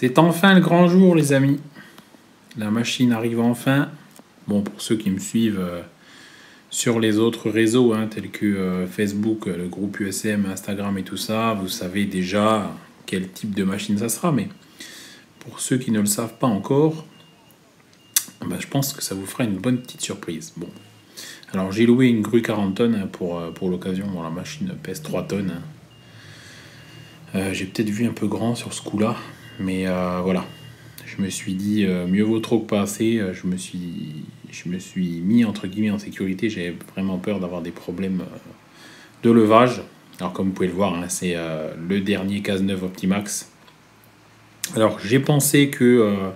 C'est enfin le grand jour, les amis. La machine arrive enfin. Bon, pour ceux qui me suivent sur les autres réseaux, tels que Facebook, le groupe USM, Instagram et tout ça, vous savez déjà quel type de machine ça sera. Mais pour ceux qui ne le savent pas encore, je pense que ça vous fera une bonne petite surprise. Bon. Alors, j'ai loué une grue 40 tonnes pour l'occasion. Bon, la machine pèse 3 tonnes. J'ai peut-être vu un peu grand sur ce coup-là. Mais voilà. Je me suis dit, mieux vaut trop que pas assez. Je me suis mis, entre guillemets, en sécurité. J'avais vraiment peur d'avoir des problèmes de levage. Alors, comme vous pouvez le voir, c'est le dernier Cazeneuve Optimax. Alors, j'ai pensé que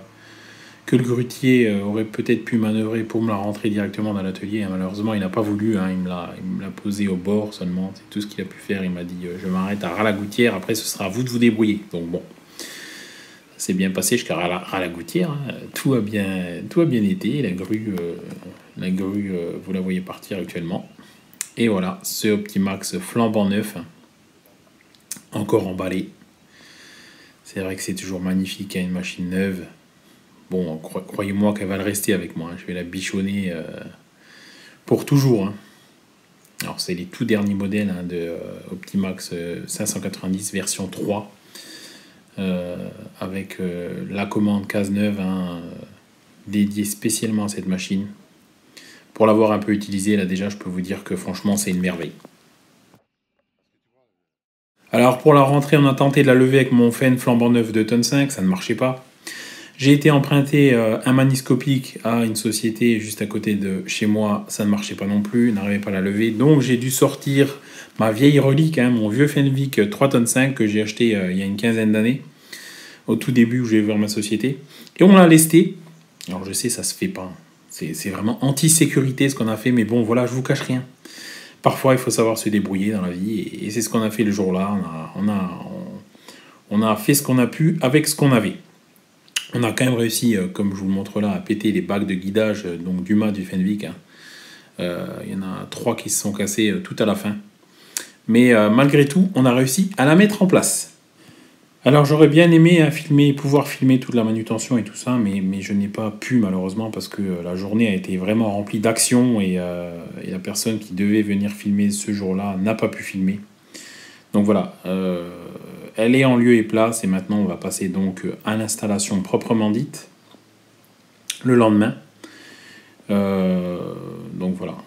le grutier aurait peut-être pu manœuvrer pour me la rentrer directement dans l'atelier. Malheureusement, il n'a pas voulu. Il me l'a posé au bord seulement. C'est tout ce qu'il a pu faire. Il m'a dit, je m'arrête à Ras-la-Gouttière. Après, ce sera à vous de vous débrouiller. Donc, bon. C'est bien passé jusqu'à Ras-la-Gouttière. Tout a bien été. La grue, vous la voyez partir actuellement. Et voilà, ce Optimax flambant neuf, encore emballé. C'est vrai que c'est toujours magnifique, une machine neuve. Bon, croyez-moi qu'elle va le rester avec moi. Je vais la bichonner pour toujours. Alors, c'est les tout derniers modèles de Optimax 590 version 3. Avec la commande Cazeneuve dédiée spécialement à cette machine. Pour l'avoir un peu utilisée, là déjà, je peux vous dire que franchement, c'est une merveille. Alors pour la rentrée, on a tenté de la lever avec mon Fen flambant neuf 2,5 tonnes, ça ne marchait pas. J'ai été emprunter un maniscopique à une société juste à côté de chez moi, ça ne marchait pas non plus, n'arrivais pas à la lever. Donc j'ai dû sortir ma vieille relique, mon vieux Fenwick 3,5 tonnes que j'ai acheté il y a une quinzaine d'années, au tout début où j'ai ouvert ma société. Et on l'a lesté. Alors je sais, ça se fait pas. C'est vraiment anti-sécurité ce qu'on a fait, mais bon, voilà, je vous cache rien. Parfois, il faut savoir se débrouiller dans la vie, et c'est ce qu'on a fait le jour-là. On a fait ce qu'on a pu avec ce qu'on avait. On a quand même réussi, comme je vous le montre là, à péter les bacs de guidage donc du mât du Fenwick. Il y en a 3 qui se sont cassés tout à la fin. Mais malgré tout, on a réussi à la mettre en place. Alors j'aurais bien aimé pouvoir filmer toute la manutention et tout ça, mais je n'ai pas pu malheureusement parce que la journée a été vraiment remplie d'actions et la personne qui devait venir filmer ce jour-là n'a pas pu filmer. Donc voilà, elle est en lieu et place et maintenant on va passer donc à l'installation proprement dite le lendemain. Donc voilà,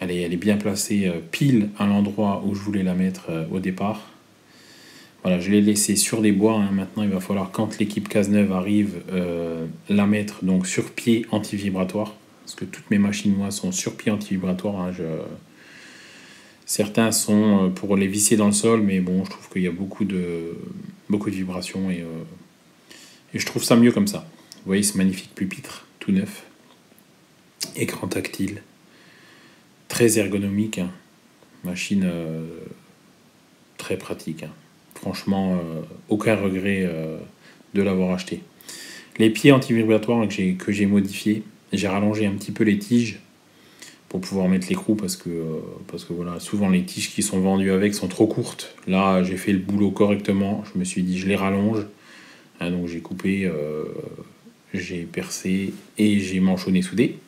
elle est bien placée pile à l'endroit où je voulais la mettre au départ. Voilà, je l'ai laissé sur des bois. Maintenant, il va falloir, quand l'équipe Cazeneuve arrive, la mettre donc sur pied anti-vibratoire. Parce que toutes mes machines, moi, sont sur pied anti-vibratoire. Certains sont pour les visser dans le sol, mais bon, je trouve qu'il y a beaucoup de vibrations et je trouve ça mieux comme ça. Vous voyez ce magnifique pupitre, tout neuf. Écran tactile. Très ergonomique. Machine très pratique. Franchement, aucun regret de l'avoir acheté. Les pieds anti-vibratoires que j'ai modifiés, j'ai rallongé un petit peu les tiges pour pouvoir mettre l'écrou parce que voilà, souvent les tiges qui sont vendues avec sont trop courtes. Là, j'ai fait le boulot correctement. Je me suis dit, je les rallonge. Donc j'ai coupé, j'ai percé et j'ai manchonné soudé.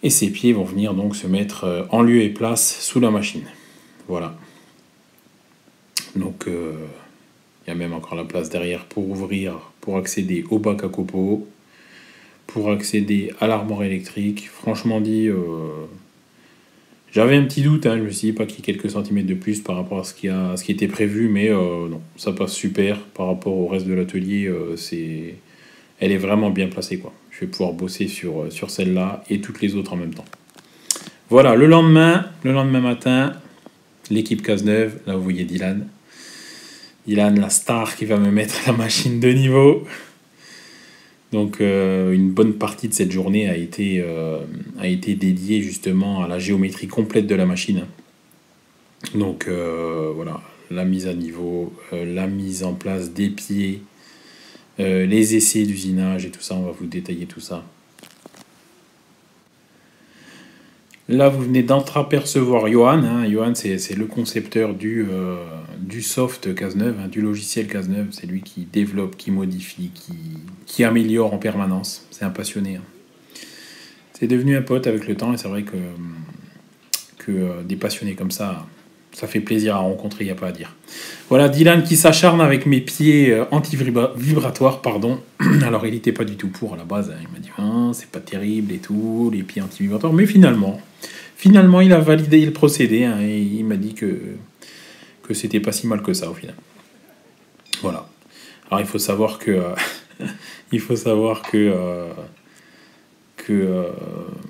Et ces pieds vont venir donc se mettre en lieu et place sous la machine. Voilà. Donc, il y a même encore la place derrière pour ouvrir, pour accéder au bac à copeaux, pour accéder à l'armoire électrique. Franchement dit, j'avais un petit doute, je me suis dit pas qu'il y ait quelques centimètres de plus par rapport à ce qui était prévu, mais non, ça passe super par rapport au reste de l'atelier. Elle est vraiment bien placée, quoi. Je vais pouvoir bosser sur celle-là et toutes les autres en même temps. Voilà, le lendemain matin, l'équipe Cazeneuve, là vous voyez Dylan, la star qui va me mettre la machine de niveau. Donc une bonne partie de cette journée a été dédiée justement à la géométrie complète de la machine. Donc voilà, la mise à niveau, la mise en place des pieds, les essais d'usinage et tout ça, on va vous détailler tout ça. Là, vous venez d'entreapercevoir Johan. Hein. Johan, c'est le concepteur du soft Cazeneuve, hein, du logiciel Cazeneuve. C'est lui qui développe, qui modifie, qui améliore en permanence. C'est un passionné. Hein. C'est devenu un pote avec le temps et c'est vrai que des passionnés comme ça fait plaisir à rencontrer, il n'y a pas à dire. Voilà, Dylan qui s'acharne avec mes pieds anti-vibratoires, pardon. Alors, il n'était pas du tout pour à la base. Hein. Il m'a dit, ah, c'est pas terrible et tout, les pieds anti-vibratoires. Mais finalement, il a validé le procédé hein, et il m'a dit que c'était pas si mal que ça au final. Voilà. Alors, il faut savoir que...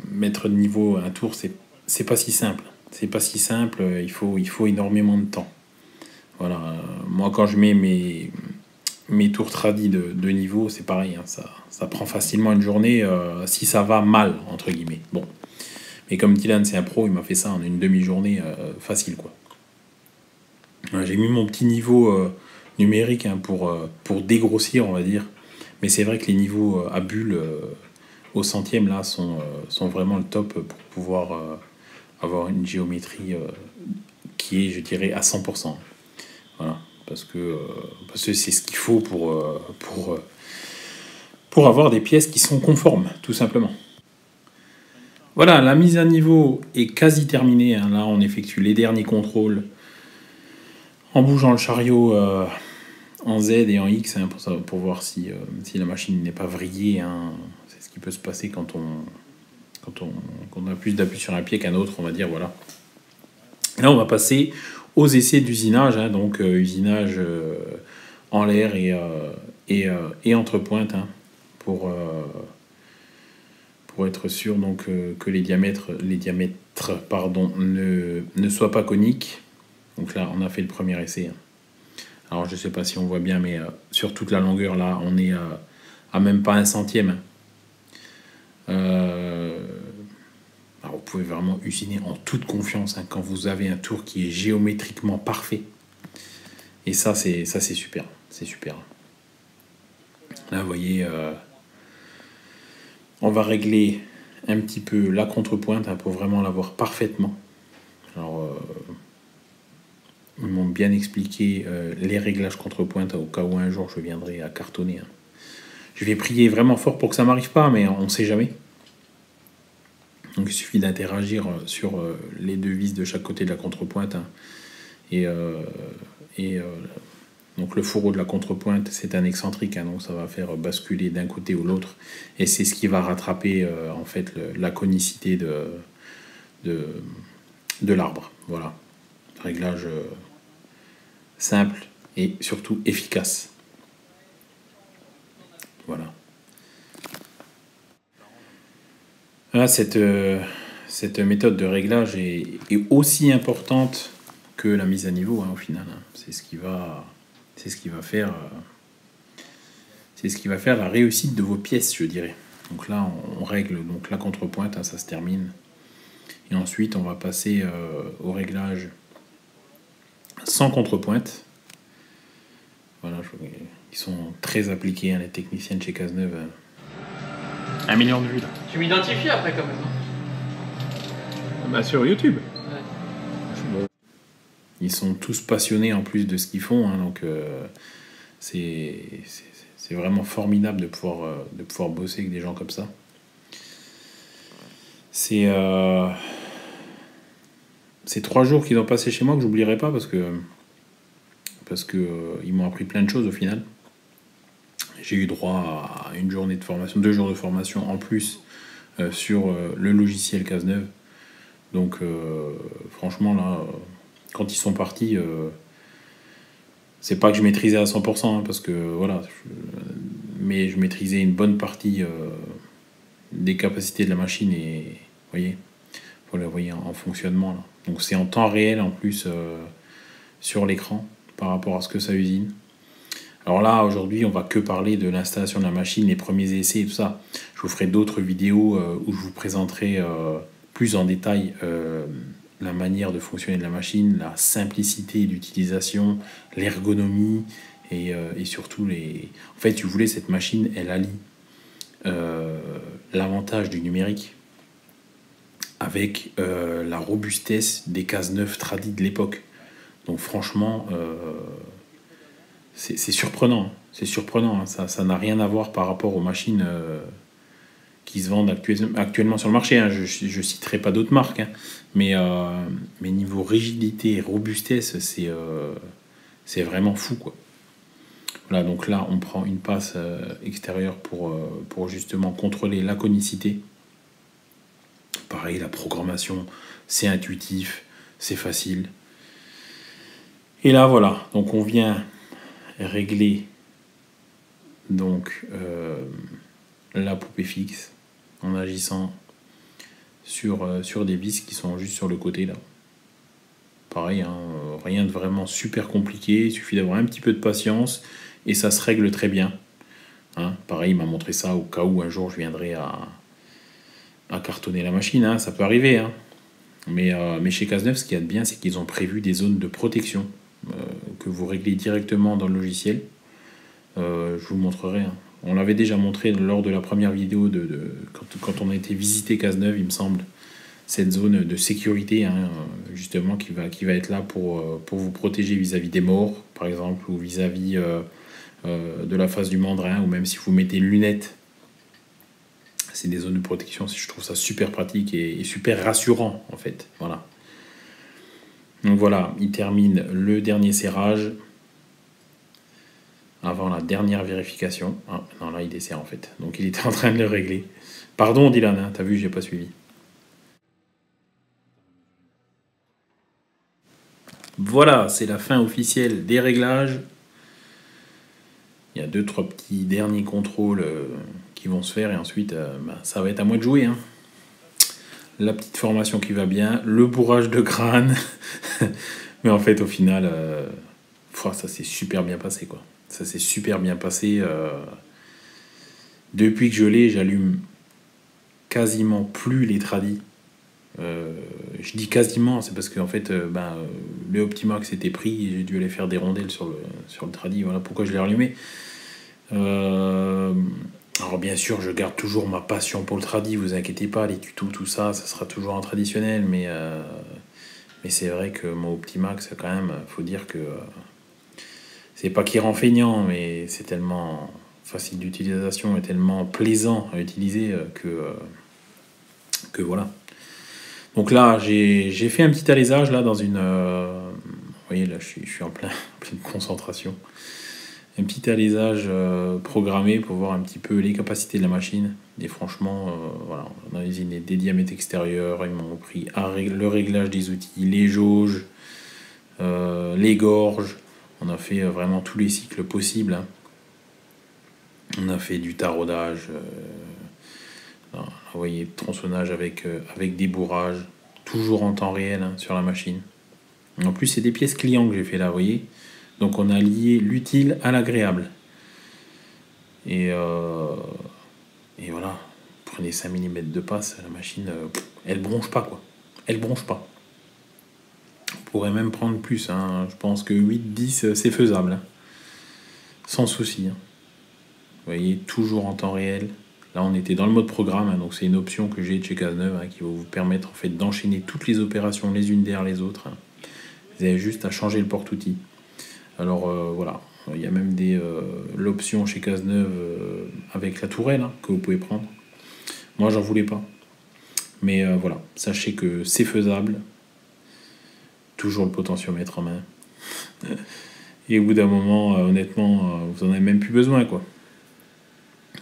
mettre de niveau à un tour, c'est pas si simple. C'est pas si simple, il faut énormément de temps. Voilà. Moi, quand je mets mes tours tradis de niveau, c'est pareil. Hein, ça prend facilement une journée si ça va mal, entre guillemets. Bon. Mais comme Dylan, c'est un pro, il m'a fait ça en une demi-journée facile, quoi. Voilà, j'ai mis mon petit niveau numérique hein, pour dégrossir, on va dire. Mais c'est vrai que les niveaux à bulles au centième, là, sont vraiment le top pour pouvoir avoir une géométrie qui est, je dirais, à 100%. Voilà, parce que c'est ce qu'il faut pour avoir des pièces qui sont conformes, tout simplement. Voilà, la mise à niveau est quasi terminée. Hein. Là, on effectue les derniers contrôles en bougeant le chariot en Z et en X hein, pour voir si la machine n'est pas vrillée. Hein. C'est ce qui peut se passer quand on a plus d'appui sur un pied qu'un autre, on va dire. Voilà. Là, on va passer aux essais d'usinage, hein, donc usinage en l'air et entre pointes, hein, pour être sûr donc, que les diamètres ne soient pas coniques. Donc là, on a fait le premier essai. Hein. Alors, je ne sais pas si on voit bien, mais sur toute la longueur, là, on est à même pas 1 centième. Alors, vous pouvez vraiment usiner en toute confiance hein, quand vous avez un tour qui est géométriquement parfait. Et ça, c'est super. C'est super. Là, vous voyez, on va régler un petit peu la contrepointe hein, pour vraiment l'avoir parfaitement. Alors, ils m'ont bien expliqué les réglages contrepointe au cas où un jour je viendrai à cartonner. Hein. Je vais prier vraiment fort pour que ça m'arrive pas, mais on ne sait jamais. Donc il suffit d'interagir sur les deux vis de chaque côté de la contrepointe. Hein. Donc le fourreau de la contrepointe, c'est un excentrique, hein, donc ça va faire basculer d'un côté ou l'autre. Et c'est ce qui va rattraper en fait la conicité de l'arbre. Voilà. Réglage simple et surtout efficace. Voilà. Là, cette méthode de réglage est aussi importante que la mise à niveau hein, au final. Hein. C'est ce qui va faire la réussite de vos pièces, je dirais. Donc là, on règle donc la contrepointe, hein, ça se termine. Et ensuite, on va passer au réglage sans contrepointe. Voilà, ils sont très appliqués, hein, les techniciens de chez Cazeneuve. 1 million de vues là. Tu m'identifies après quand même. Bah, sur YouTube. Ouais. Ils sont tous passionnés en plus de ce qu'ils font, hein, donc c'est vraiment formidable de pouvoir bosser avec des gens comme ça. C'est 3 jours qu'ils ont passé chez moi que j'oublierai pas parce que ils m'ont appris plein de choses au final. J'ai eu droit à une journée de formation, 2 jours de formation en plus sur le logiciel Cazeneuve. Donc franchement là, quand ils sont partis, c'est pas que je maîtrisais à 100%, hein, parce que voilà, mais je maîtrisais une bonne partie des capacités de la machine et vous la voyez en fonctionnement là. Donc c'est en temps réel en plus sur l'écran par rapport à ce que ça usine. Alors là, aujourd'hui, on va que parler de l'installation de la machine, les premiers essais et tout ça. Je vous ferai d'autres vidéos où je vous présenterai plus en détail la manière de fonctionner de la machine, la simplicité d'utilisation, l'ergonomie et surtout En fait, si vous voulez, cette machine, elle allie l'avantage du numérique avec la robustesse des Cazeneuve tradis de l'époque. Donc franchement, c'est surprenant. C'est surprenant. Hein. Ça n'a rien à voir par rapport aux machines qui se vendent actuellement sur le marché. Hein. Je ne citerai pas d'autres marques. Hein. Mais niveau rigidité et robustesse, c'est vraiment fou, quoi. Voilà, donc là, on prend une passe extérieure pour justement contrôler la conicité. Pareil, la programmation, c'est intuitif, c'est facile. Et là, voilà, donc on vient régler donc la poupée fixe en agissant sur des vis qui sont juste sur le côté là. Pareil, hein, rien de vraiment super compliqué, il suffit d'avoir un petit peu de patience et ça se règle très bien. Hein, pareil, il m'a montré ça au cas où un jour je viendrai à cartonner la machine, hein, ça peut arriver. Hein. Mais chez Cazeneuve, ce qu'il y a de bien, c'est qu'ils ont prévu des zones de protection que vous réglez directement dans le logiciel. Je vous montrerai. Hein. On l'avait déjà montré lors de la première vidéo quand on a été visiter Cazeneuve, il me semble. Cette zone de sécurité, hein, justement, qui va être là pour vous protéger vis-à-vis des morts, par exemple, ou vis-à-vis de la face du mandrin, ou même si vous mettez une lunette. C'est des zones de protection, je trouve ça super pratique et super rassurant, en fait. Voilà. Donc voilà, il termine le dernier serrage avant la dernière vérification. Ah, non, là, il dessert, en fait. Donc, il était en train de le régler. Pardon, Dylan, hein, t'as vu, j'ai pas suivi. Voilà, c'est la fin officielle des réglages. Il y a 2-3 petits derniers contrôles qui vont se faire et ensuite ça va être à moi de jouer. Hein. La petite formation qui va bien, le bourrage de crâne. Mais en fait, au final, ça s'est super bien passé, quoi. Ça s'est super bien passé. Depuis que je l'ai, j'allume quasiment plus les tradis. Je dis quasiment, c'est parce qu'en fait, le Optimax était pris et j'ai dû aller faire des rondelles sur le tradi. Voilà pourquoi je l'ai rallumé. Alors bien sûr, je garde toujours ma passion pour le tradi, vous inquiétez pas, les tutos, tout ça, ça sera toujours un traditionnel, mais c'est vrai que mon Optimax, quand même, faut dire que c'est pas qu'il rend feignant, mais c'est tellement facile d'utilisation et tellement plaisant à utiliser que voilà. Donc là, j'ai fait un petit alésage là dans une... vous voyez, là, je suis en pleine concentration. Un petit alésage programmé pour voir un petit peu les capacités de la machine. Et franchement, voilà, on a utilisé des diamètres extérieurs, ils m'ont pris le réglage des outils, les jauges, les gorges. On a fait vraiment tous les cycles possibles. Hein. On a fait du taraudage, vous voyez, tronçonnage avec des bourrages, toujours en temps réel hein, sur la machine. En plus, c'est des pièces clients que j'ai fait là, vous voyez. Donc on a lié l'utile à l'agréable. Et voilà, prenez 5 mm de passe, la machine, elle bronche pas, quoi. Elle bronche pas. On pourrait même prendre plus, hein. Je pense que 8-10, c'est faisable. Hein. Sans souci. Hein. Vous voyez, toujours en temps réel. Là, on était dans le mode programme, hein, donc c'est une option que j'ai de chez Cazeneuve hein, qui va vous permettre en fait d'enchaîner toutes les opérations les unes derrière les autres. Hein. Vous avez juste à changer le porte-outil. Alors voilà, il y a même l'option chez Cazeneuve avec la tourelle hein, que vous pouvez prendre. Moi, j'en voulais pas. Mais voilà, sachez que c'est faisable. Toujours le potentiomètre en main. Et au bout d'un moment, honnêtement, vous n'en avez même plus besoin, quoi.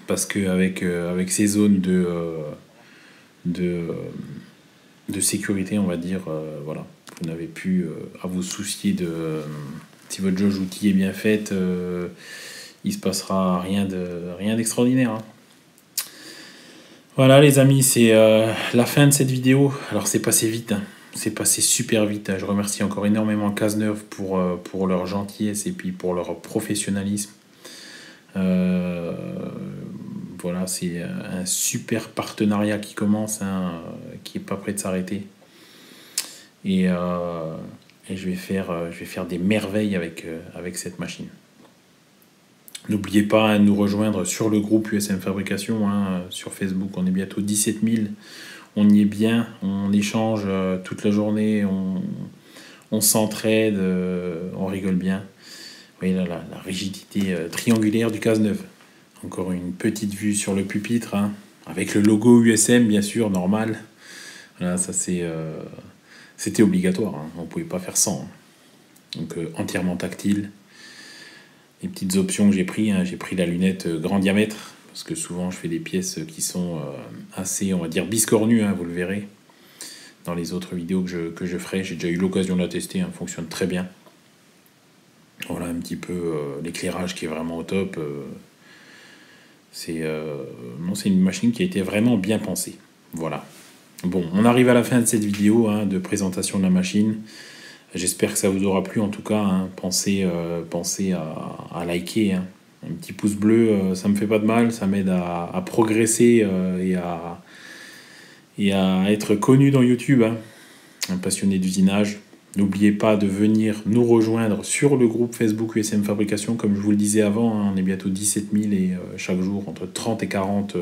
Parce qu'avec avec ces zones de sécurité, on va dire, voilà, vous n'avez plus à vous soucier de... si votre jauge outil est bien faite, il se passera rien d'extraordinaire. Hein. Voilà les amis, c'est la fin de cette vidéo. Alors c'est passé vite, hein. C'est passé super vite. Hein. Je remercie encore énormément Cazeneuve pour leur gentillesse et puis pour leur professionnalisme. Voilà, c'est un super partenariat qui commence, hein, qui n'est pas prêt de s'arrêter. Et je vais faire des merveilles avec cette machine. N'oubliez pas hein, de nous rejoindre sur le groupe USM Fabrication. Hein, sur Facebook, on est bientôt 17 000. on y est bien, on échange toute la journée, on s'entraide, on rigole bien. Vous voyez là, la rigidité triangulaire du Cazeneuve. Encore une petite vue sur le pupitre, hein, avec le logo USM, bien sûr, normal. Voilà, ça c'était obligatoire, hein, on ne pouvait pas faire sans. Hein. Donc entièrement tactile. Les petites options que j'ai pris, hein, j'ai pris la lunette grand diamètre, parce que souvent je fais des pièces qui sont assez, on va dire, biscornues, hein, vous le verrez dans les autres vidéos que je ferai. J'ai déjà eu l'occasion de la tester, hein, fonctionne très bien. Voilà un petit peu l'éclairage qui est vraiment au top. C'est une machine qui a été vraiment bien pensée. Voilà. Bon, on arrive à la fin de cette vidéo, hein, de présentation de la machine. J'espère que ça vous aura plu en tout cas. Hein. Pensez à liker. Hein. Un petit pouce bleu, ça me fait pas de mal. Ça m'aide à progresser et à être connu dans YouTube. Hein. Un passionné d'usinage. N'oubliez pas de venir nous rejoindre sur le groupe Facebook USM Fabrication. Comme je vous le disais avant, hein, on est bientôt 17 000 et chaque jour entre 30 et 40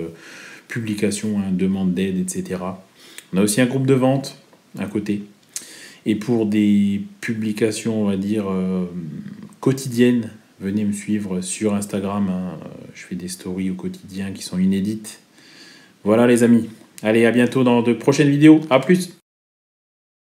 publications, hein, demandes d'aide, etc. On a aussi un groupe de vente à côté. Et pour des publications, on va dire, quotidiennes, venez me suivre sur Instagram. Hein. Je fais des stories au quotidien qui sont inédites. Voilà les amis. Allez, à bientôt dans de prochaines vidéos. À plus!